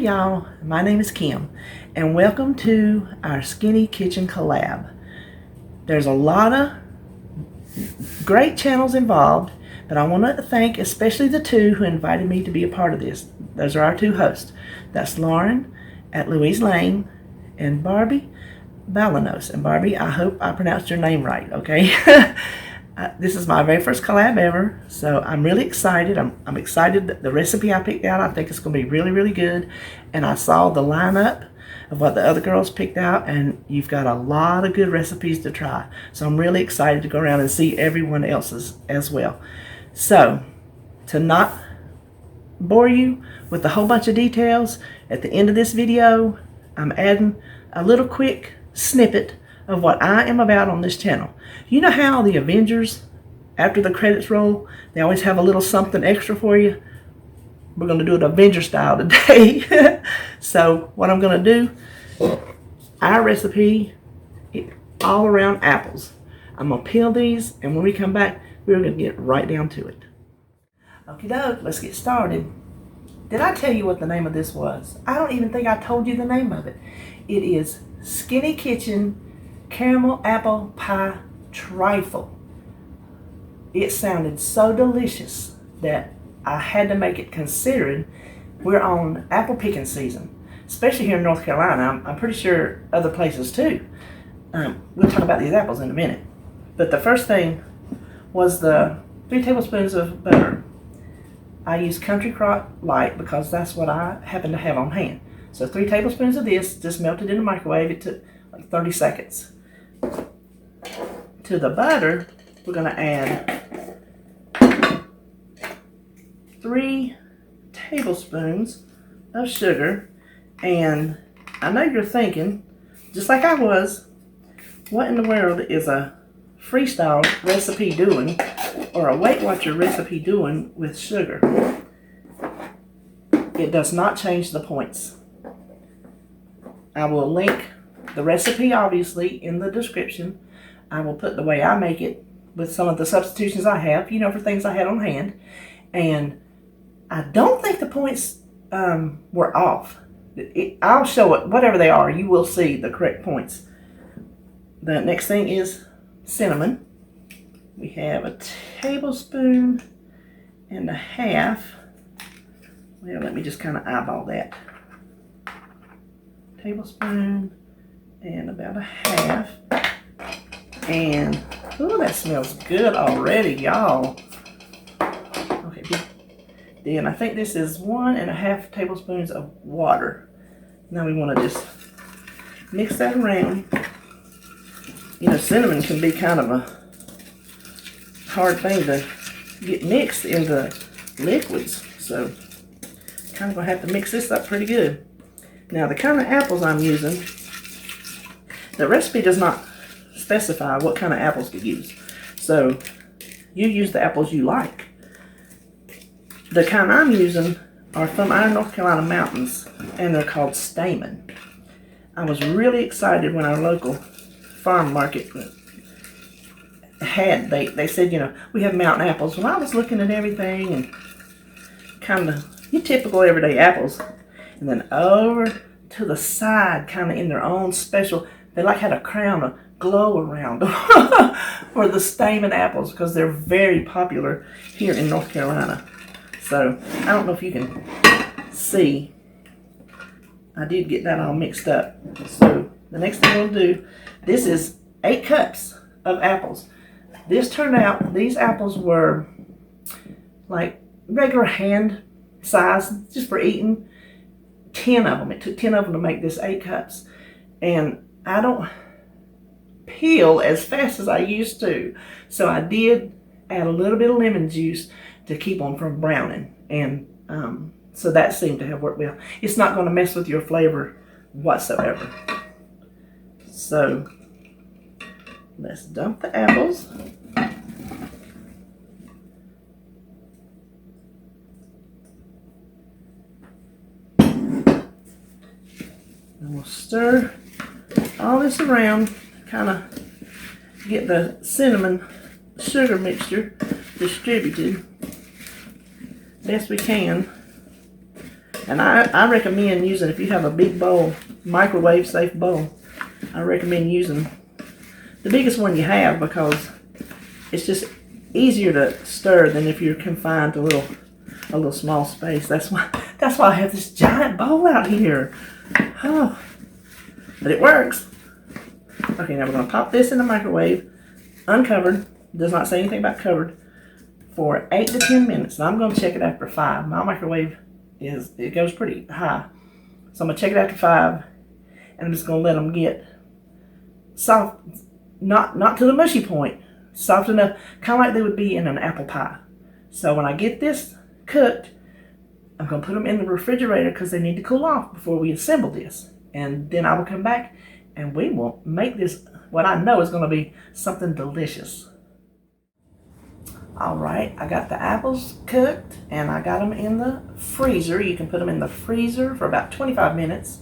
y'all, my name is Kim and welcome to our Skinny Kitchen collab. There's a lot of great channels involved, but I want to thank especially the two who invited me to be a part of this. Those are our two hosts. That's Lauren at Louise Lane and Barbie Balanos. And Barbie, I hope I pronounced your name right, okay? This is my very first collab ever, so I'm really excited. I'm excited that the recipe I picked out, I think it's going to be really, really good. And I saw the lineup of what the other girls picked out, and you've got a lot of good recipes to try. So I'm really excited to go around and see everyone else's as well. So, to not bore you with a whole bunch of details, at the end of this video, I'm adding a little quick snippet of what I am about on this channel. You know how the Avengers, after the credits roll, they always have a little something extra for you? We're going to do it Avenger style today. So what I'm going to do, our recipe, all around apples. I'm going to peel these, and when we come back, we're going to get right down to it. Okie doke, let's get started. Did I tell you what the name of this was? I don't even think I told you the name of it. It is Skinny Kitchen Caramel Apple Pie Trifle. It sounded so delicious that I had to make it, considering we're on apple picking season, especially here in North Carolina. I'm pretty sure other places too. We'll talk about these apples in a minute. But the first thing was the 3 tablespoons of butter. I use Country Crock Light because that's what I happen to have on hand. So 3 tablespoons of this, just melted in the microwave. It took like 30 seconds. To the butter, we're going to add 3 tablespoons of sugar. And I know you're thinking, just like I was, what in the world is a Freestyle recipe doing, or a Weight Watcher recipe doing with sugar? It does not change the points. I will link the recipe, obviously, in the description. I will put the way I make it with some of the substitutions I have, for things I had on hand. And I don't think the points were off. I'll show it, whatever they are, you will see the correct points. The next thing is cinnamon. We have a tablespoon and a half. Well, let me just kind of eyeball that. Tablespoon and about a half. And, ooh, that smells good already, y'all. Okay, then I think this is 1.5 tablespoons of water. Now we want to just mix that around. Cinnamon can be kind of a hard thing to get mixed in the liquids. So, kind of going to have to mix this up pretty good. Now, the kind of apples I'm using, the recipe does not specify what kind of apples to use. So, you use the apples you like. The kind I'm using are from our North Carolina mountains, and they're called Stamen. I was really excited when our local farm market had, they said, we have mountain apples. Well, I was looking at everything and kind of your typical everyday apples. And then over to the side, kind of in their own special, they like had a crown of glow around them for the Stamen apples, because they're very popular here in North Carolina. So I don't know if you can see. I did get that all mixed up. So the next thing we'll do, this is 8 cups of apples. This turned out, these apples were like regular hand size, just for eating. 10 of them. It took 10 of them to make this 8 cups. And I don't peel as fast as I used to. So I did add a little bit of lemon juice to keep them from browning. And so that seemed to have worked well. It's not going to mess with your flavor whatsoever. So let's dump the apples. And we'll stir all this around, kind of get the cinnamon sugar mixture distributed best we can. And I recommend using, if you have a big bowl, microwave safe bowl, I recommend using the biggest one you have, because it's just easier to stir than if you're confined to a little small space. That's why I have this giant bowl out here. Oh, but it works. Okay, now we're going to pop this in the microwave, uncovered. Does not say anything about covered, for 8 to 10 minutes. Now I'm going to check it after 5. My microwave it goes pretty high, so I'm going to check it after 5, and I'm just going to let them get soft, not to the mushy point, soft enough, kind of like they would be in an apple pie. So when I get this cooked, I'm going to put them in the refrigerator because they need to cool off before we assemble this. And then I will come back and we will make this what I know is going to be something delicious. Alright, I got the apples cooked and I got them in the freezer. You can put them in the freezer for about 25 minutes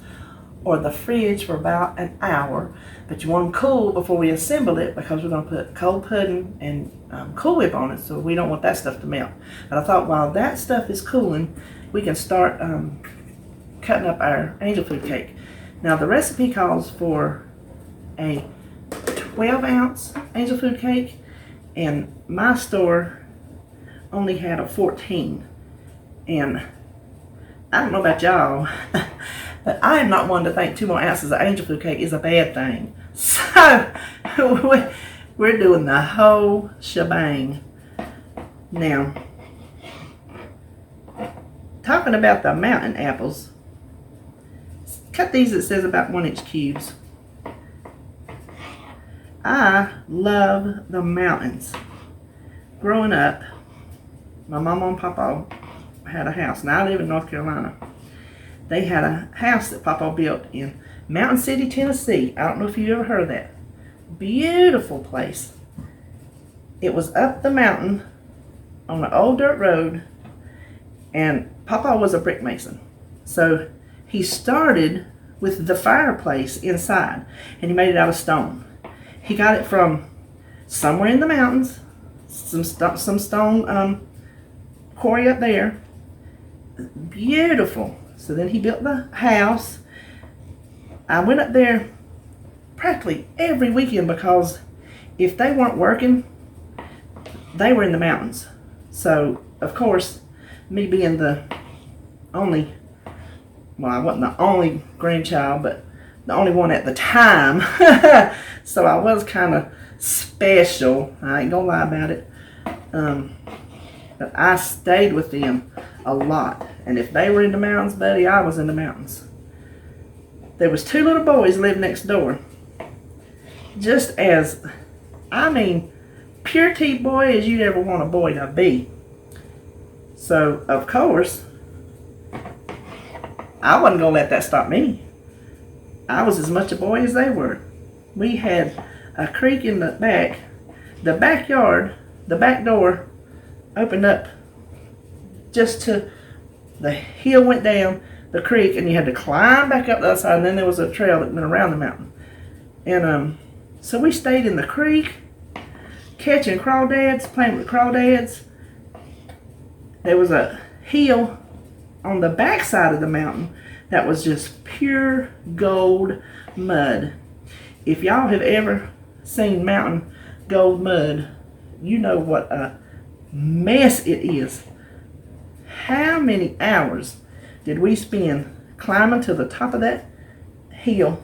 or the fridge for about an hour. But you want them cool before we assemble it, because we're going to put cold pudding and Cool Whip on it, so we don't want that stuff to melt. But I thought while that stuff is cooling, we can start cutting up our angel food cake. Now the recipe calls for a 12-ounce angel food cake, and my store only had a 14. And I don't know about y'all, but I am not one to think 2 more ounces of angel food cake is a bad thing. So we're doing the whole shebang. Now, talking about the mountain apples, cut these, it says about 1-inch cubes. I love the mountains. Growing up, my mama and papa had a house. Now I live in North Carolina. They had a house that papa built in Mountain City, Tennessee. I don't know if you ever heard of that. Beautiful place. It was up the mountain on an old dirt road, and papa was a brick mason. So he started with the fireplace inside, and he made it out of stone. He got it from somewhere in the mountains, some stone quarry up there. Beautiful. So then he built the house. I went up there practically every weekend, because if they weren't working, they were in the mountains. So of course, me being the only, well, I wasn't the only grandchild, but the only one at the time. So I was kind of special. I ain't gonna lie about it. But I stayed with them a lot. And if they were in the mountains, buddy, I was in the mountains. There was 2 little boys living next door. Just as, I mean, pure tea boy as you'd ever want a boy to be. So, of course, I wasn't going to let that stop me. I was as much a boy as they were. We had a creek in the back. The backyard, the back door opened up just to, the hill went down the creek, and you had to climb back up the other side, and then there was a trail that went around the mountain. And so we stayed in the creek, catching crawdads, playing with crawdads. There was a hill on the back side of the mountain that was just pure gold mud. If y'all have ever seen mountain gold mud, you know what a mess it is. How many hours did we spend climbing to the top of that hill,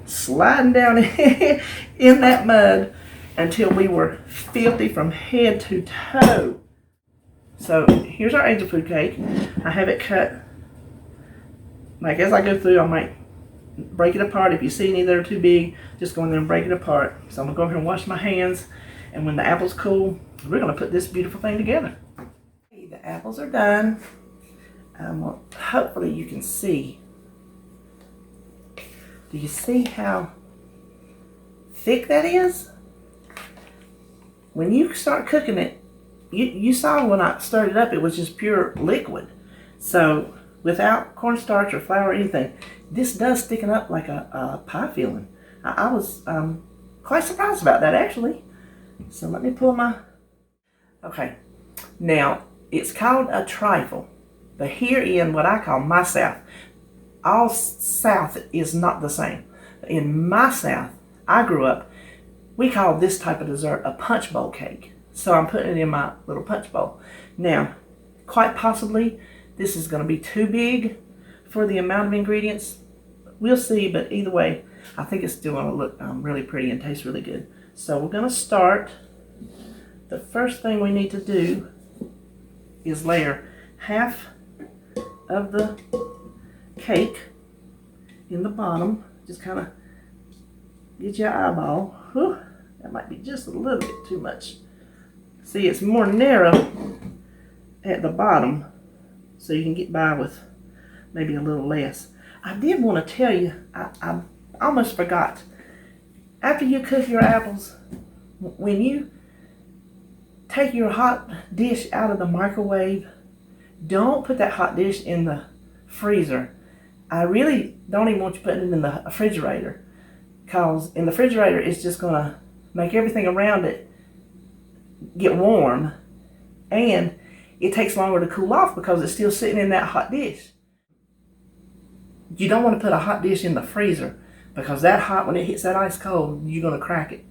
sliding down in that mud until we were filthy from head to toe? So here's our angel food cake. I have it cut. Like as I go through, I might break it apart. If you see any that are too big, just go in there and break it apart. So I'm gonna go ahead and wash my hands, and when the apple's cool, we're gonna put this beautiful thing together. The apples are done. Hopefully you can see. Do you see how thick that is? When you start cooking it, you saw when I stirred it up, it was just pure liquid. So without cornstarch or flour or anything, this does thicken up like a pie filling. I was quite surprised about that, actually. So let me pull my, okay. Now, it's called a trifle. But here in what I call my South, all South is not the same. In my South, I grew up, we call this type of dessert a punch bowl cake. So I'm putting it in my little punch bowl. Now, quite possibly, this is going to be too big for the amount of ingredients. We'll see, but either way, I think it's still going to look really pretty and taste really good. So we're going to start. The first thing we need to do is layer half of the cake in the bottom. Just kind of get your eyeball. Whew, that might be just a little bit too much. See, it's more narrow at the bottom, so you can get by with maybe a little less. I did want to tell you, I almost forgot. After you cook your apples, when you take your hot dish out of the microwave, don't put that hot dish in the freezer. I really don't even want you putting it in the refrigerator, because in the refrigerator it's just going to make everything around it get warm, and it takes longer to cool off because it's still sitting in that hot dish. You don't want to put a hot dish in the freezer, because that hot, when it hits that ice cold, you're going to crack it.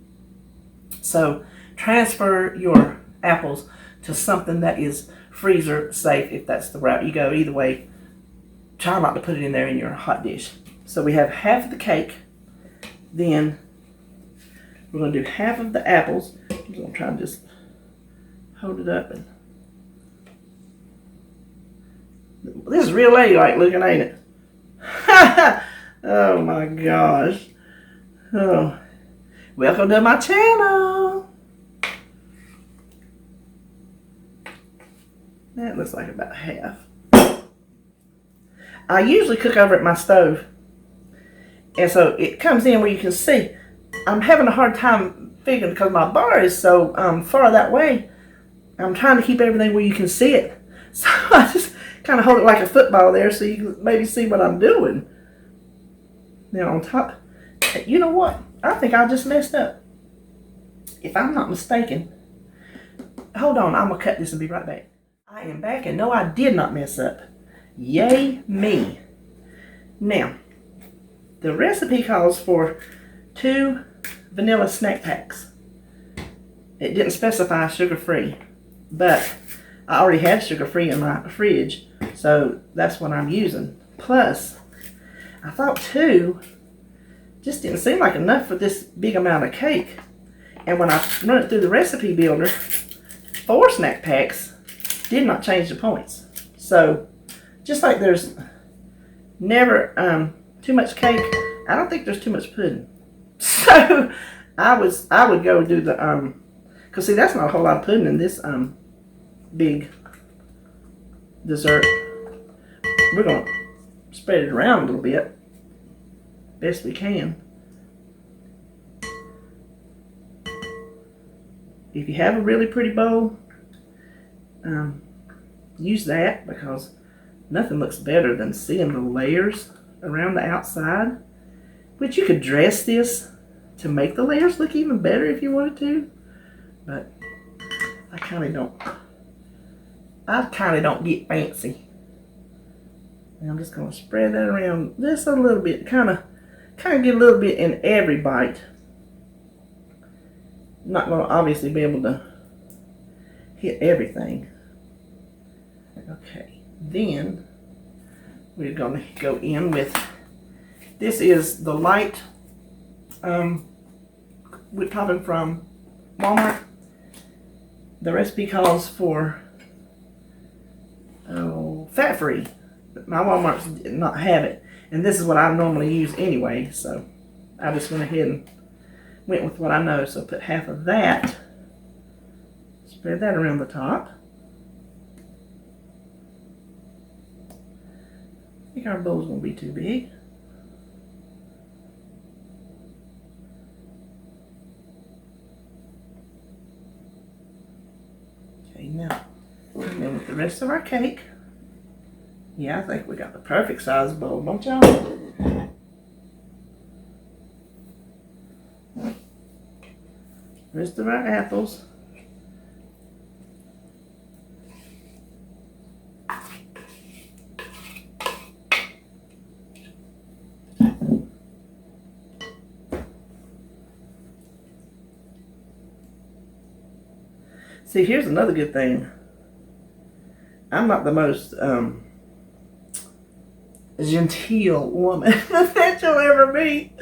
So transfer your apples to something that is freezer safe, if that's the route you go. Either way, try not to put it in there in your hot dish. So we have half of the cake. Then we're going to do half of the apples. I'm going to try and just hold it up. And this is real ladylike looking, ain't it? Oh my gosh. Oh, welcome to my channel. That looks like about half. I usually cook over at my stove, and so it comes in where you can see. I'm having a hard time figuring because my bar is so far that way. I'm trying to keep everything where you can see it. So I just kind of hold it like a football there so you can maybe see what I'm doing. Now on top, you know what? I think I just messed up. If I'm not mistaken, hold on, I'm gonna cut this and be right back. I am back, and no, I did not mess up. Yay me. Now, the recipe calls for 2 vanilla snack packs. It didn't specify sugar-free, but I already had sugar-free in my fridge, so that's what I'm using. Plus, I thought 2 just didn't seem like enough for this big amount of cake. And when I run it through the recipe builder, 4 snack packs did not change the points. So, just like there's never too much cake, I don't think there's too much pudding. So, I would go do the, because see, that's not a whole lot of pudding in this big dessert. We're going to spread it around a little bit, best we can. If you have a really pretty bowl, use that, because nothing looks better than seeing the layers around the outside. Which you could dress this to make the layers look even better if you wanted to, but I kind of don't get fancy. And I'm just going to spread that around just a little bit, kind of get a little bit in every bite. Not going to obviously be able to hit everything. Okay, then we're going to go in with, this is the light whipped topping from Walmart. The recipe calls for fat-free. My Walmart did not have it, and this is what I normally use anyway, so I just went ahead and went with what I know. So put half of that, spread that around the top. I think our bowl's going to be too big. Okay, now, and then with the rest of our cake, yeah, I think we got the perfect size bowl, don't y'all? Rest of our apples. See, here's another good thing. I'm not the most genteel woman that you'll ever meet.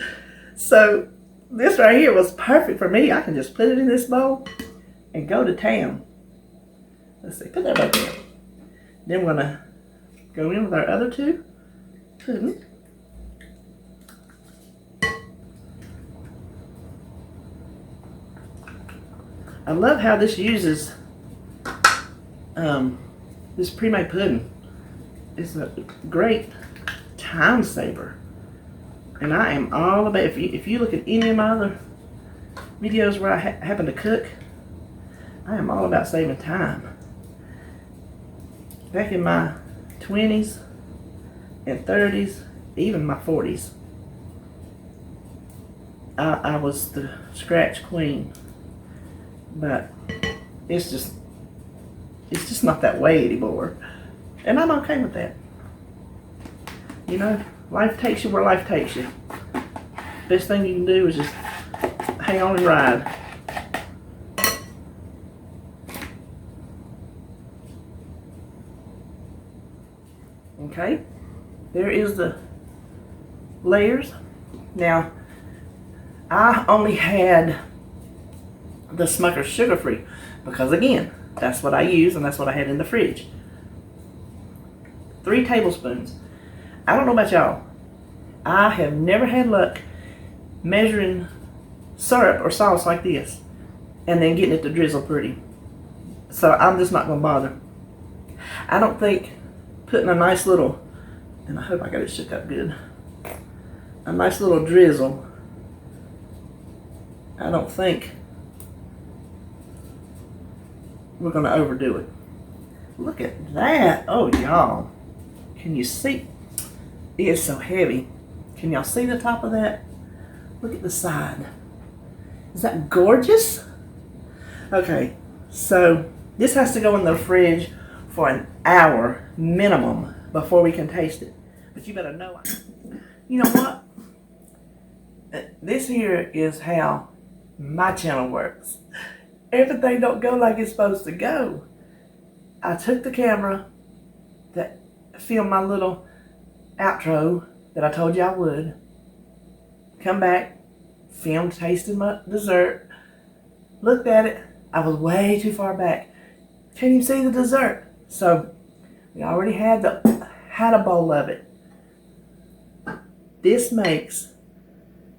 So this right here was perfect for me. I can just put it in this bowl and go to town. Let's see, put that right there. Then we're gonna go in with our other two pudding. I love how this uses this pre-made pudding. It's a great time saver, and I am all about. If you look at any of my other videos where I happen to cook, I am all about saving time. Back in my 20s and 30s, even my 40s, I was the scratch queen. But it's just not that way anymore. And I'm okay with that. You know, life takes you where life takes you. Best thing you can do is just hang on and ride. Okay, there is the layers. Now, I only had the Smucker sugar-free because, again, that's what I use and that's what I had in the fridge. 3 tablespoons. I don't know about y'all. I have never had luck measuring syrup or sauce like this and then getting it to drizzle pretty. So I'm just not going to bother. I don't think putting a nice little, and I hope I got it shook up good, a nice little drizzle, I don't think we're going to overdo it. Look at that. Oh, y'all. Can you see? It is so heavy. Can y'all see the top of that? Look at the side. Is that gorgeous? Okay, so this has to go in the fridge for an hour minimum before we can taste it. But you better know. You know what? This here is how my channel works. Everything don't go like it's supposed to go. I took the camera that filmed my little outro that I told you I would. Come back, filmed tasting my dessert. Looked at it. I was way too far back. Can't even see the dessert. So we already had a bowl of it. This makes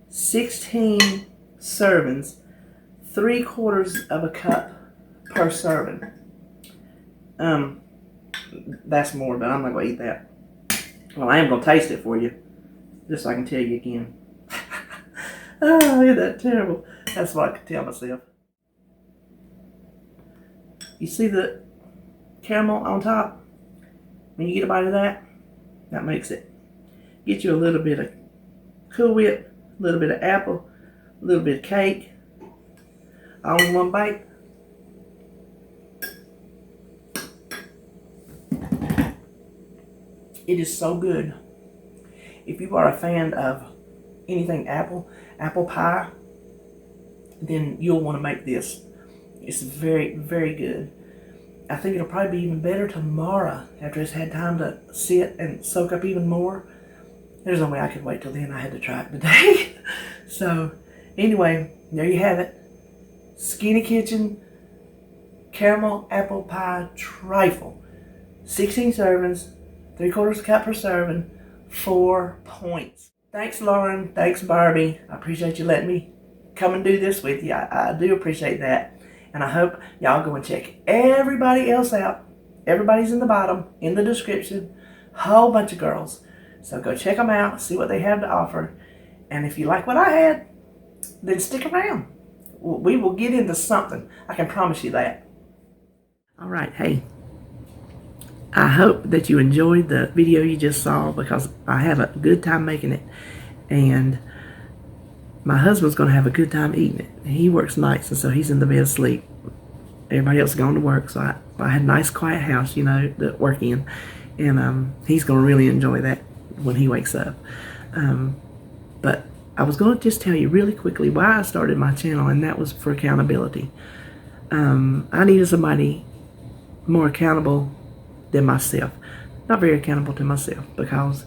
16 servings, 3/4 of a cup per serving. That's more, but I'm not going to eat that. Well, I am going to taste it for you, just so I can tell you again. Oh, isn't that terrible? That's what I can tell myself. You see the caramel on top? When you get a bite of that, that makes it. Get you a little bit of Cool Whip, a little bit of apple, a little bit of cake, all in one bite. It is so good. If you are a fan of anything apple pie, then you'll want to make this. It's very, very good. I think it'll probably be even better tomorrow after it's had time to sit and soak up even more. There's no way I could wait till then. I had to try it today. So anyway, there you have it. Skinny Kitchen Caramel Apple Pie Trifle. 16 servings, 3/4 cup per serving, 4 points. Thanks, Lauren. Thanks, Barbie. I appreciate you letting me come and do this with you. I do appreciate that. And I hope y'all go and check everybody else out. Everybody's in the bottom, in the description. Whole bunch of girls. So go check them out, see what they have to offer. And if you like what I had, then stick around. We will get into something. I can promise you that. All right, hey. I hope that you enjoyed the video you just saw because I had a good time making it. And my husband's going to have a good time eating it. He works nights, and so he's in the bed asleep. Everybody else is going to work, so I had a nice quiet house, you know, to work in. And he's going to really enjoy that when he wakes up. But I was going to just tell you really quickly why I started my channel, and that was for accountability. I needed somebody more accountable than myself. Not very accountable to myself, because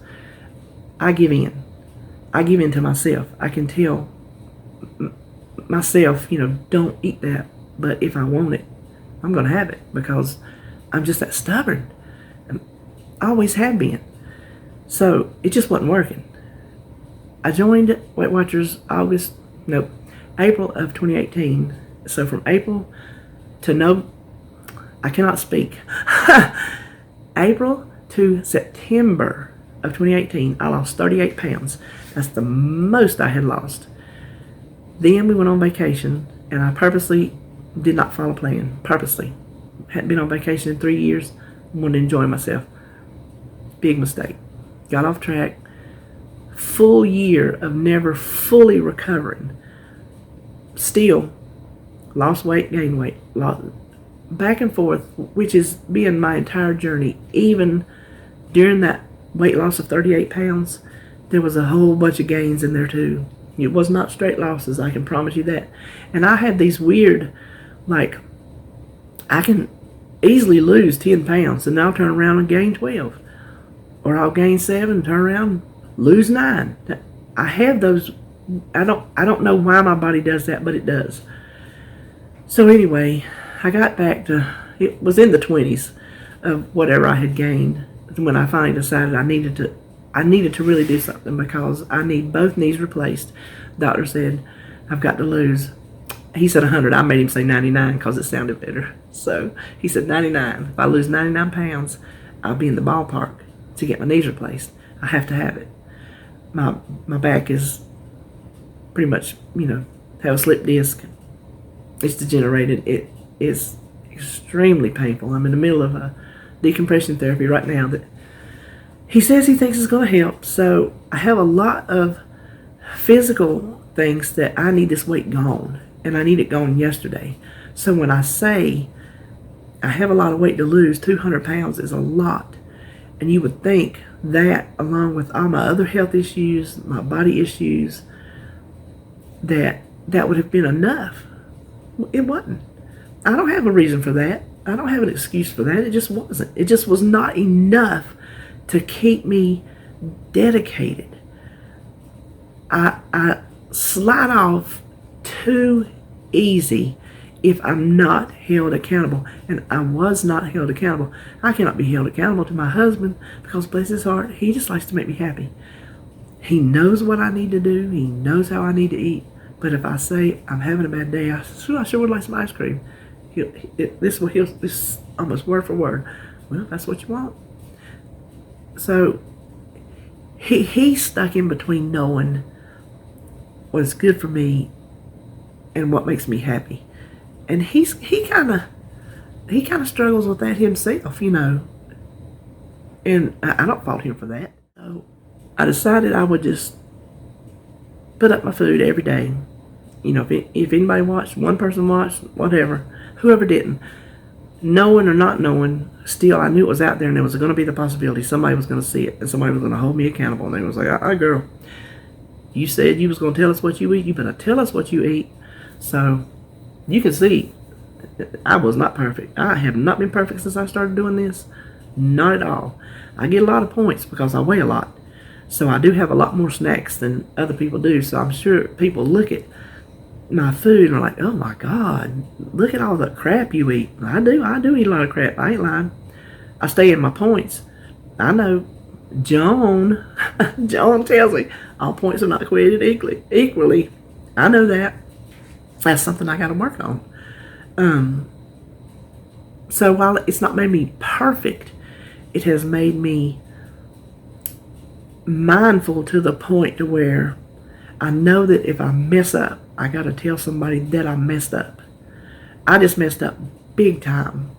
I give in. I give in to myself. I can tell myself, don't eat that. But if I want it, I'm going to have it, because I'm just that stubborn. I always have been. So it just wasn't working. I joined Weight Watchers April of 2018. So from April to I cannot speak. April to September of 2018, I lost 38 pounds. That's the most I had lost. Then we went on vacation, and I purposely did not follow plan. Purposely. Hadn't been on vacation in 3 years. Wanted to enjoy myself. Big mistake. Got off track. Full year of never fully recovering. Still, lost weight, gained weight. Back and forth, which is being my entire journey. Even during that weight loss of 38 pounds, there was a whole bunch of gains in there too. It was not straight losses, I can promise you that. And I had these weird, I can easily lose 10 pounds and I'll turn around and gain 12. Or I'll gain 7, turn around, lose 9. I have those. I don't know why my body does that, but it does. So anyway, I got back to, it was in the 20s of whatever I had gained when I finally decided I needed to really do something, because I need both knees replaced. Doctor said, I've got to lose. He said 100. I made him say 99 because it sounded better. So he said 99. If I lose 99 pounds, I'll be in the ballpark to get my knees replaced. I have to have it. My back is pretty much, have a slip disc. It's degenerated. It is extremely painful. I'm in the middle of a decompression therapy right now that he says he thinks is going to help. So I have a lot of physical things that I need this weight gone, and I need it gone yesterday. So when I say I have a lot of weight to lose, 200 pounds is a lot. And you would think that, along with all my other health issues, my body issues, that would have been enough. It wasn't. I don't have a reason for that. I don't have an excuse for that. It just wasn't. It just was not enough to keep me dedicated. I slide off too easy if I'm not held accountable. And I was not held accountable. I cannot be held accountable to my husband, because bless his heart, he just likes to make me happy. He knows what I need to do. He knows how I need to eat. But if I say I'm having a bad day, I sure would like some ice cream. This almost word for word. Well, that's what you want. So he's stuck in between knowing what is good for me and what makes me happy. And he kind of struggles with that himself, And I don't fault him for that. So I decided I would just put up my food every day. If anybody watched, one person watched, whatever, whoever didn't, knowing or not knowing, still I knew it was out there, and there was going to be the possibility somebody was going to see it, and somebody was going to hold me accountable. And they was like, all right, girl, you said you was going to tell us what you eat. You better tell us what you eat. So you can see, I was not perfect. I have not been perfect since I started doing this. Not at all. I get a lot of points because I weigh a lot. So I do have a lot more snacks than other people do. So I'm sure people look at my food and are like, oh my God, look at all the crap you eat. I do eat a lot of crap. I ain't lying. I stay in my points. I know John tells me all points are not created equally. I know that. That's something I got to work on. So while it's not made me perfect, it has made me mindful to the point to where I know that if I mess up, I got to tell somebody that I messed up. I just messed up big time.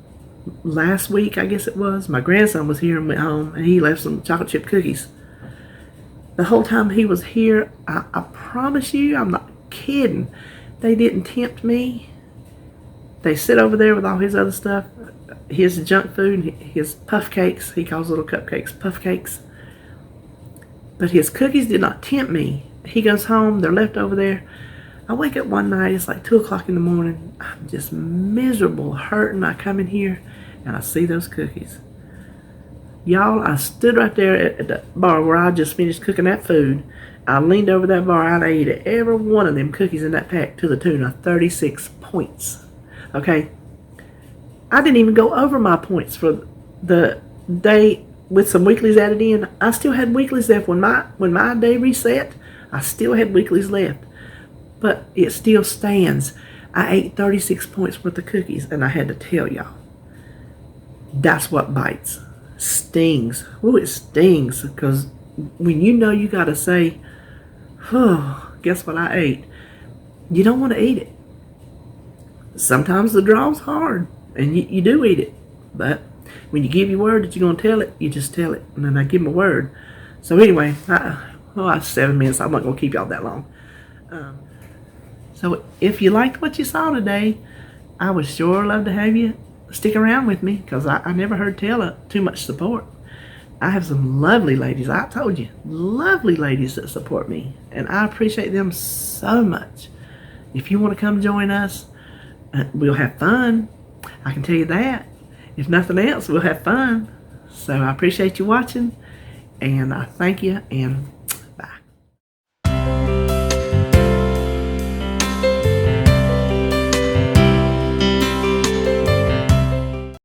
Last week, I guess it was, my grandson was here and went home, and he left some chocolate chip cookies. The whole time he was here, I promise you, I'm not kidding, they didn't tempt me. They sit over there with all his other stuff, his junk food, his puff cakes. He calls little cupcakes puff cakes. But his cookies did not tempt me. He goes home, they're left over there. I wake up one night, it's like 2 o'clock in the morning. I'm just miserable, hurting. I come in here and I see those cookies. Y'all, I stood right there at the bar where I just finished cooking that food. I leaned over that bar and I ate every one of them cookies in that pack to the tune of 36 points. Okay? I didn't even go over my points for the day with some weeklies added in. I still had weeklies left. When my day reset, I still had weeklies left. But it still stands. I ate 36 points worth of cookies, and I had to tell y'all. That's what bites. Stings. Ooh, it stings, because when you know you got to say, oh, guess what I ate? You don't want to eat it. Sometimes the draw's hard, and you do eat it. But when you give your word that you're going to tell it, you just tell it. And then I give my word. So anyway, that's 7 minutes. I'm not going to keep y'all that long. So if you liked what you saw today, I would sure love to have you stick around with me, because I never heard tell of too much support. I have some lovely ladies, I told you, lovely ladies that support me, and I appreciate them so much. If you want to come join us, we'll have fun. I can tell you that. If nothing else, we'll have fun. So I appreciate you watching, and I thank you, and